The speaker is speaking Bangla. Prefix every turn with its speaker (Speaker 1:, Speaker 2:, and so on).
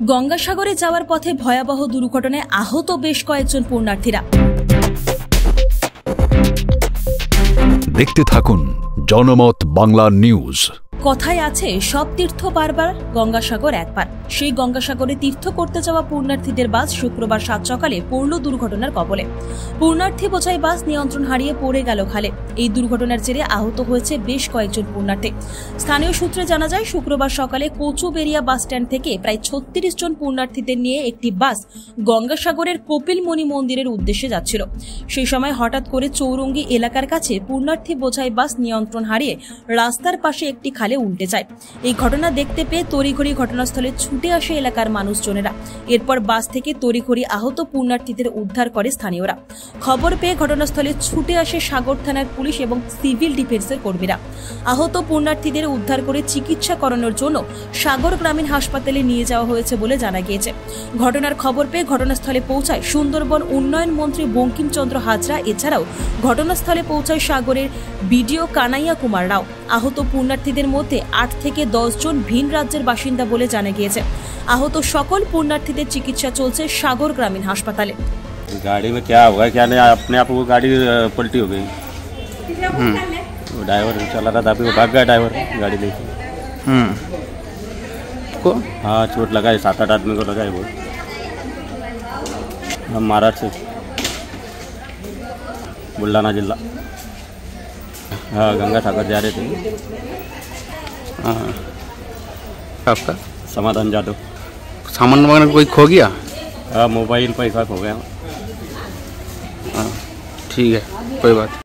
Speaker 1: গঙ্গাসাগরে যাওয়ার পথে ভয়াবহ দুর্ঘটনায় আহত বেশ কয়েকজন পুণ্যার্থীরা।
Speaker 2: দেখতে থাকুন জনমত বাংলা নিউজ।
Speaker 1: কথায় আছে সব তীর্থ বারবার, গঙ্গাসাগর একবার। সেই গঙ্গাসাগরে তীর্থ করতে যাওয়া পুণ্যার্থীদের বাস শুক্রবার 7 সকালে পড়ল দুর্ঘটনার কবলে। পুণ্যার্থী বোঝাই বাস নিয়ন্ত্রণ হারিয়ে পড়ে গেল খালে। এই দুর্ঘটনার জেরে আহত হয়েছে বেশ কয়েকজন পুণ্যার্থী। স্থানীয় সূত্রে জানা যায়, শুক্রবার সকালে কচুবেড়িয়া বাস স্ট্যান্ড থেকে প্রায় 36 জন পুণ্যার্থীদের নিয়ে একটি বাস গঙ্গাসাগরের কপিলমণি মন্দিরের উদ্দেশ্যে যাচ্ছিল। সেই সময় হঠাৎ করে চৌরঙ্গি এলাকার কাছে পুণ্যার্থী বোঝাই বাস নিয়ন্ত্রণ হারিয়ে রাস্তার পাশে একটি খালে উল্টে যায়। এই ঘটনা দেখতে পেয়ে তড়িঘড়ি ঘটনাস্থলে ছুটে আসে এলাকার মানুষজনেরা। এরপর বাস থেকে তড়িঘড়ি আহত পুণ্যার্থীদের উদ্ধার করে স্থানীয়রা। খবর পেয়ে ঘটনাস্থলে ছুটে আসে সাগর থানার পুলিশ এবং সিভিল ডিফেন্সের কর্মীরা। আহত পুণ্যার্থীদের উদ্ধার করে চিকিৎসা করানোর জন্য সাগর গ্রামীণ হাসপাতালে নিয়ে যাওয়া হয়েছে বলে জানা গিয়েছে। ঘটনার খবর পেয়ে ঘটনাস্থলে পৌঁছায় সুন্দরবন উন্নয়ন মন্ত্রী বঙ্কিমচন্দ্র হাজরা। এছাড়াও ঘটনাস্থলে পৌঁছায় সাগরের বিডিও কানাইয়া কুমার রাও। আহত পুণ্যার্থীদের মধ্যে 8 থেকে 10 জন ভিন রাজ্যের বাসিন্দা বলে জানা গিয়েছে। আহত সকল পুণ্যার্থীদের চিকিৎসা চলছে সাগর গ্রামীণ হাসপাতালে।
Speaker 3: गाड़ी में क्या हुआ क्या नहीं, अपने आप वो गाड़ी पलटी हो गई। वो ड्राइवर चला रहा था, अभी वो भाग गया ड्राइवर गाड़ी लेके।
Speaker 4: को
Speaker 3: हाँ, चोट लगा है, 7-8 आदमी को लगा है। वो हम महाराष्ट्र से, बुल्ढाना जिला। हाँ, गंगा सागर जा रहे थे।
Speaker 4: आपका
Speaker 3: समाधान जादव।
Speaker 4: सामान वगैरह कोई खो गया?
Speaker 3: हाँ, मोबाइल पैसा खो गया।
Speaker 4: हाँ, ठीक है, कोई बात।